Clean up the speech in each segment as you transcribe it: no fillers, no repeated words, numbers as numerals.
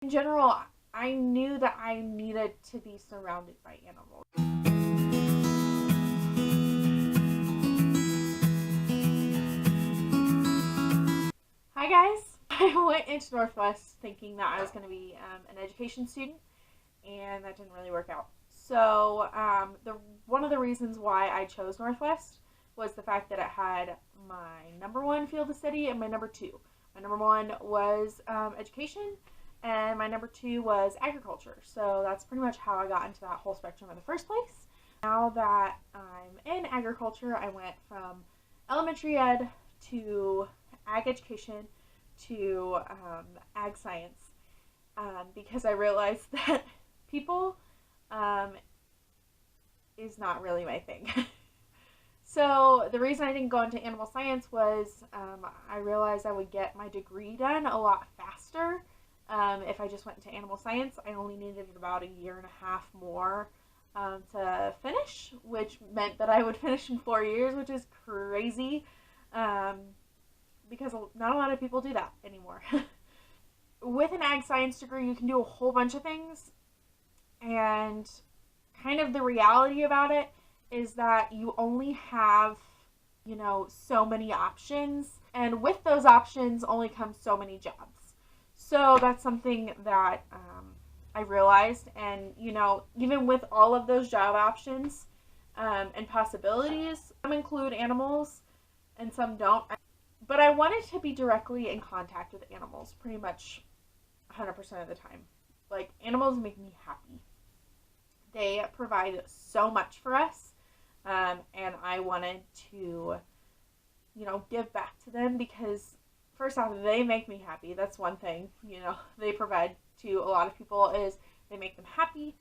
In general, I knew that I needed to be surrounded by animals. Hi guys! I went into Northwest thinking that I was going to be an education student, and that didn't really work out. So one of the reasons why I chose Northwest was the fact that it had my number one field of study and my number two. My number one was education, and my number two was agriculture. So that's pretty much how I got into that whole spectrum in the first place. Now that I'm in agriculture, I went from elementary ed to ag education to ag science because I realized that people is not really my thing. So the reason I didn't go into animal science was I realized I would get my degree done a lot faster if I just went into animal science. I only needed about a year and a half more to finish, which meant that I would finish in 4 years, which is crazy because not a lot of people do that anymore. With an ag science degree, you can do a whole bunch of things, and kind of the reality about it is that you only have, so many options, and with those options only comes so many jobs. So that's something that I realized, and even with all of those job options and possibilities, some include animals and some don't. But I wanted to be directly in contact with animals pretty much 100% of the time. Like, animals make me happy. They provide so much for us, and I wanted to, give back to them because, first off, they make me happy. That's one thing, they provide to a lot of people is they make them happy.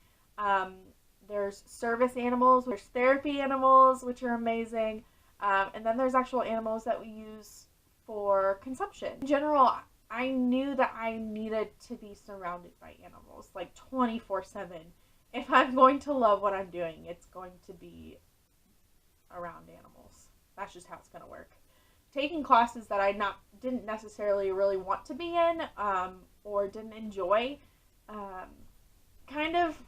There's service animals, there's therapy animals, which are amazing, and then there's actual animals that we use for consumption. In general, I knew that I needed to be surrounded by animals, like 24/7. If I'm going to love what I'm doing, it's going to be around animals. That's just how it's going to work. Taking classes that I didn't necessarily really want to be in or didn't enjoy kind of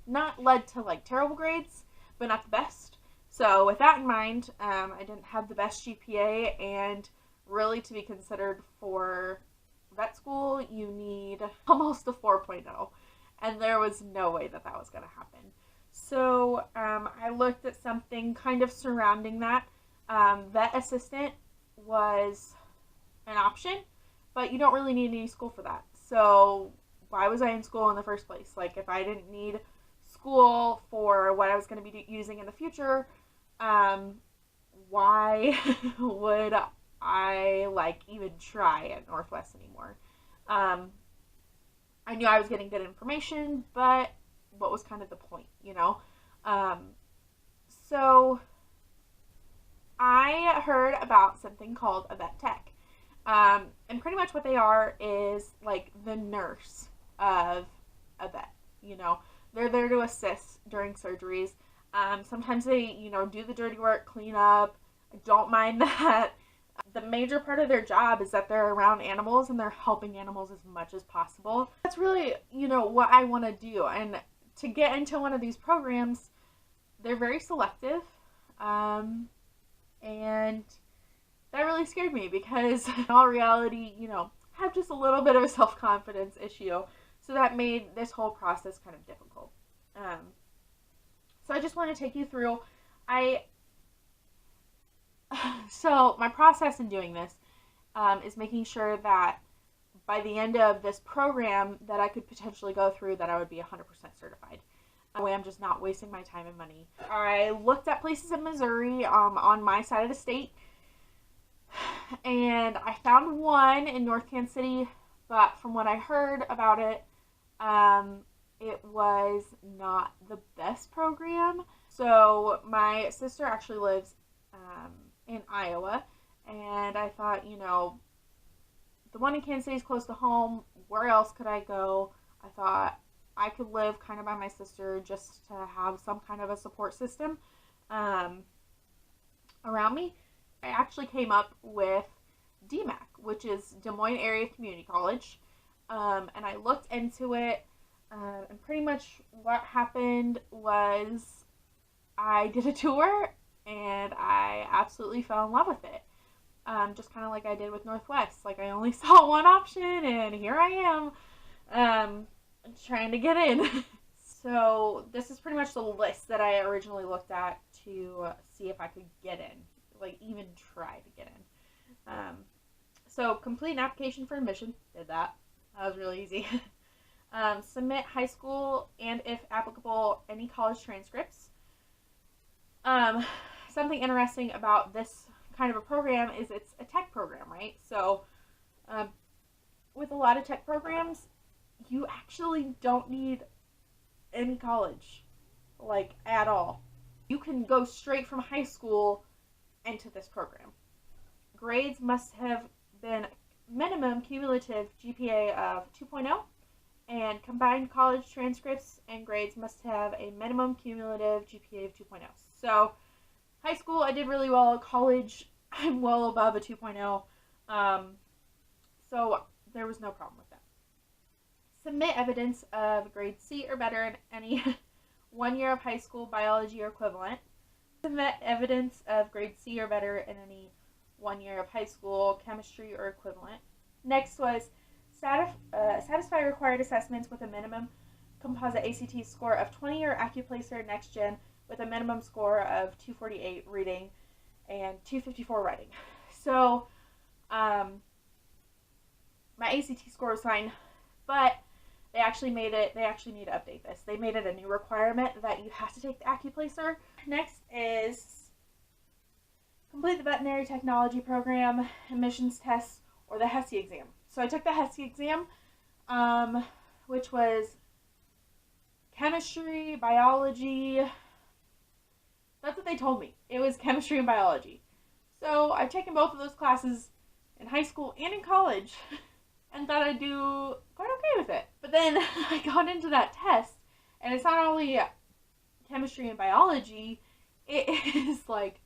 not led to like terrible grades, but not the best. So with that in mind, I didn't have the best GPA, and really to be considered for vet school, you need almost a 4.0. And there was no way that was going to happen. So I looked at something kind of surrounding that. Vet assistant was an option, but you don't really need any school for that. So why was I in school in the first place? Like, if I didn't need school for what I was going to be using in the future, why would I even try at Northwest anymore? I knew I was getting good information, but what was kind of the point, So I heard about something called a vet tech. And pretty much what they are is like the nurse of a vet, They're there to assist during surgeries. Sometimes they, do the dirty work, clean up. I don't mind that. The major part of their job is that they're around animals and they're helping animals as much as possible. That's really, what I want to do. And to get into one of these programs, they're very selective. And that really scared me because in all reality, I have just a little bit of a self-confidence issue. So that made this whole process kind of difficult. So I just want to take you through. So my process in doing this is making sure that by the end of this program that I could potentially go through, that I would be 100% certified. That way I'm just not wasting my time and money. I looked at places in Missouri on my side of the state, and I found one in North Kansas City, but from what I heard about it, it was not the best program. So my sister actually lives in Iowa, and I thought, the one in Kansas City is close to home. Where else could I go? I thought I could live kind of by my sister just to have some kind of a support system around me. I actually came up with DMACC, which is Des Moines Area Community College. And I looked into it, and pretty much what happened was I did a tour and I absolutely fell in love with it. Just kind of like I did with Northwest. Like I only saw one option and here I am, trying to get in. So this is pretty much the list that I originally looked at to see if I could get in, like even try to get in. So complete an application for admission. Did that. That was really easy. Submit high school and, if applicable, any college transcripts. Something interesting about this kind of a program is it's a tech program, right? So with a lot of tech programs, you actually don't need any college, like at all. You can go straight from high school into this program. Grades must have been minimum cumulative GPA of 2.0, and combined college transcripts and grades must have a minimum cumulative GPA of 2.0. So high school, I did really well. College, I'm well above a 2.0. So there was no problem with that. Submit evidence of grade C or better in any 1 year of high school biology or equivalent. Submit evidence of grade C or better in any 1 year of high school chemistry or equivalent. Next was satisfy required assessments with a minimum composite ACT score of 20 or Accuplacer Next Gen with a minimum score of 248 reading and 254 writing. So my ACT score was fine, but they actually need to update this. They made it a new requirement that you have to take the Accuplacer. Next is complete the veterinary technology program, admissions tests, or the HESI exam. So I took the HESI exam, which was chemistry, biology. That's what they told me. It was chemistry and biology. So I've taken both of those classes in high school and in college and thought I'd do quite okay with it. But then I got into that test, and it's not only chemistry and biology, it is like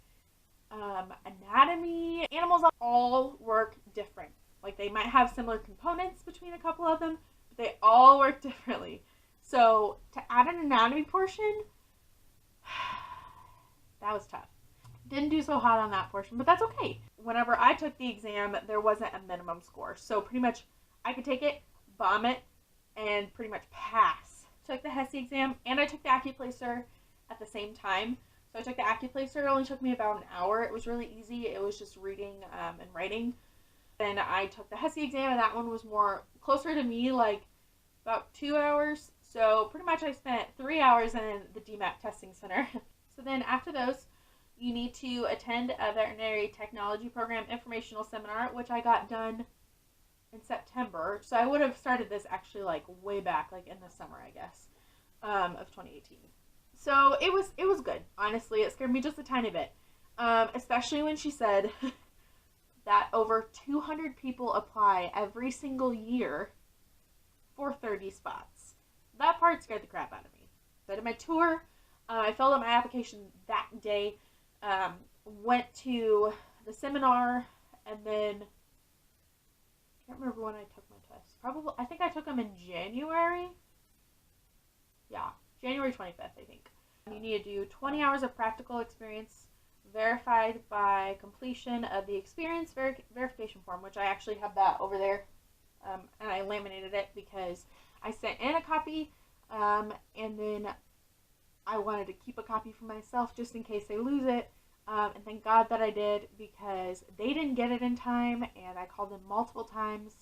anatomy. Animals all work different. Like they might have similar components between a couple of them, but they all work differently. So to add an anatomy portion, that was tough. Didn't do so hot on that portion, but that's okay. Whenever I took the exam, there wasn't a minimum score. So pretty much I could take it, bomb it, and pretty much pass. Took the HESI exam, and I took the Accuplacer at the same time. So I took the Accuplacer. It only took me about an hour. It was really easy. It was just reading and writing. Then I took the HESI exam, and that one was more closer to me, like about 2 hours. So pretty much I spent 3 hours in the DMACC testing center. So then after those, you need to attend a veterinary technology program informational seminar, which I got done in September. So I would have started this actually like way back, like in the summer, I guess, of 2018. So it was good. Honestly, it scared me just a tiny bit, especially when she said that over 200 people apply every single year for 30 spots. That part scared the crap out of me. So I did my tour. I filled out my application that day. Went to the seminar, and then I can't remember when I took my tests. Probably, I think I took them in January. Yeah, January 25th, I think. You need to do 20 hours of practical experience verified by completion of the experience verification form, which I actually have that over there, and I laminated it because I sent in a copy, and then I wanted to keep a copy for myself just in case they lose it. And thank God that I did, because they didn't get it in time, and I called them multiple times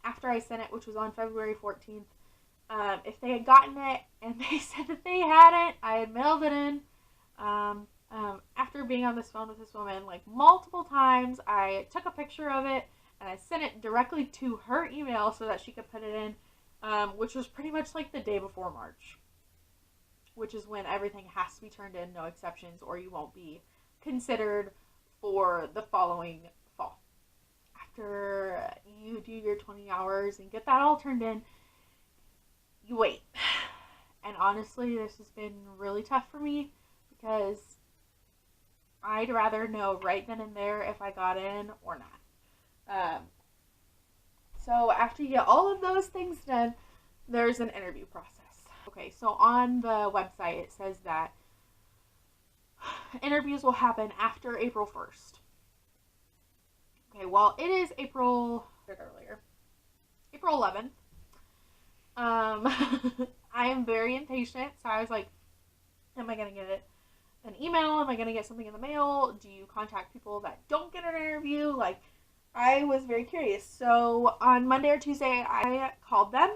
after I sent it, which was on February 14th. If they had gotten it and they said that they hadn't, I had mailed it in. After being on this phone with this woman like multiple times, I took a picture of it and I sent it directly to her email so that she could put it in, which was pretty much like the day before March, which is when everything has to be turned in, no exceptions, or you won't be considered for the following fall. After you do your 20 hours and get that all turned in, you wait. And honestly, this has been really tough for me because I'd rather know right then and there if I got in or not. So after you get all of those things done, there's an interview process. Okay, so on the website it says that interviews will happen after April 1st. Okay, well, it is April 11th. I am very impatient, so I was like, am I going to get an email? Am I going to get something in the mail? Do you contact people that don't get an interview? Like, I was very curious. So on Monday or Tuesday, I called them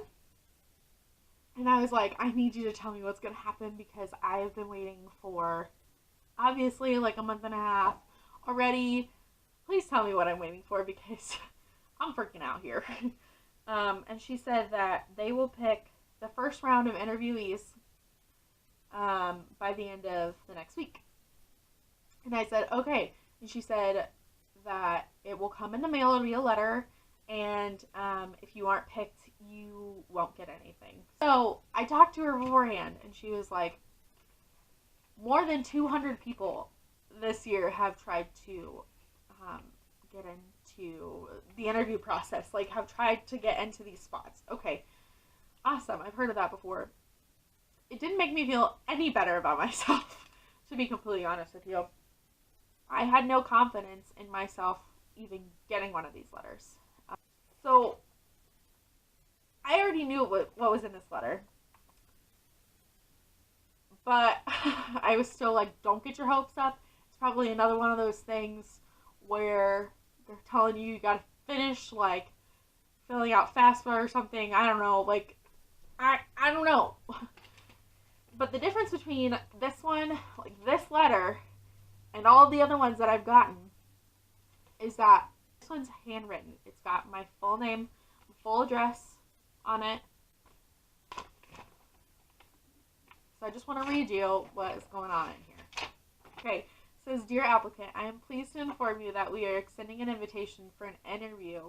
and I was like, I need you to tell me what's going to happen because I have been waiting for obviously like a month and a half already. Please tell me what I'm waiting for because I'm freaking out here. And she said that they will pick the first round of interviewees by the end of the next week. And I said, okay. And she said that it will come in the mail, it'll be a letter, and if you aren't picked, you won't get anything. So I talked to her beforehand, and she was like, more than 200 people this year have tried to get into the interview process, like have tried to get into these spots. Okay, awesome. I've heard of that before. It didn't make me feel any better about myself, to be completely honest with you. I had no confidence in myself even getting one of these letters. So I already knew what was in this letter. But I was still like, don't get your hopes up. It's probably another one of those things where they're telling you gotta finish, like, filling out FAFSA or something. I don't know. Like, I don't know. But the difference between this one, like this letter, and all the other ones that I've gotten is that this one's handwritten. It's got my full name, full address on it. So I just want to read you what is going on in here. Okay, it says, Dear applicant, I am pleased to inform you that we are extending an invitation for an interview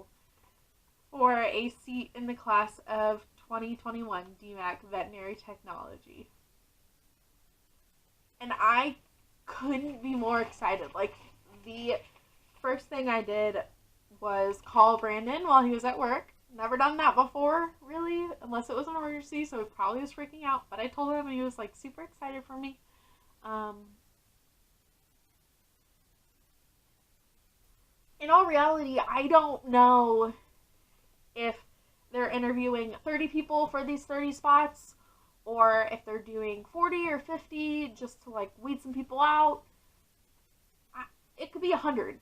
for a seat in the class of 2021 DMACC Veterinary Technology. And I couldn't be more excited. Like, the first thing I did was call Brandon while he was at work. Never done that before, really, unless it was an emergency, so he probably was freaking out. But I told him, and he was, like, super excited for me. In all reality, I don't know if they're interviewing 30 people for these 30 spots, or if they're doing 40 or 50 just to, like, weed some people out. It could be 100.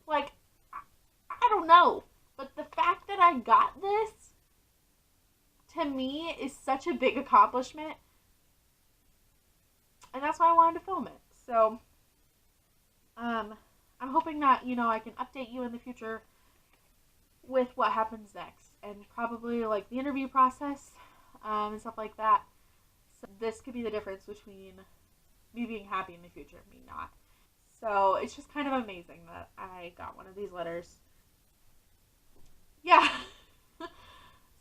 Like, I don't know. But the fact that I got this, to me, is such a big accomplishment. And that's why I wanted to film it. So, I'm hoping that, you know, I can update you in the future with what happens next. And probably, like, the interview process, and stuff like that. So this could be the difference between me being happy in the future and me not. So, it's just kind of amazing that I got one of these letters. Yeah.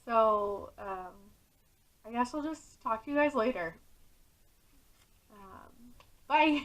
So, I guess I'll just talk to you guys later. Bye.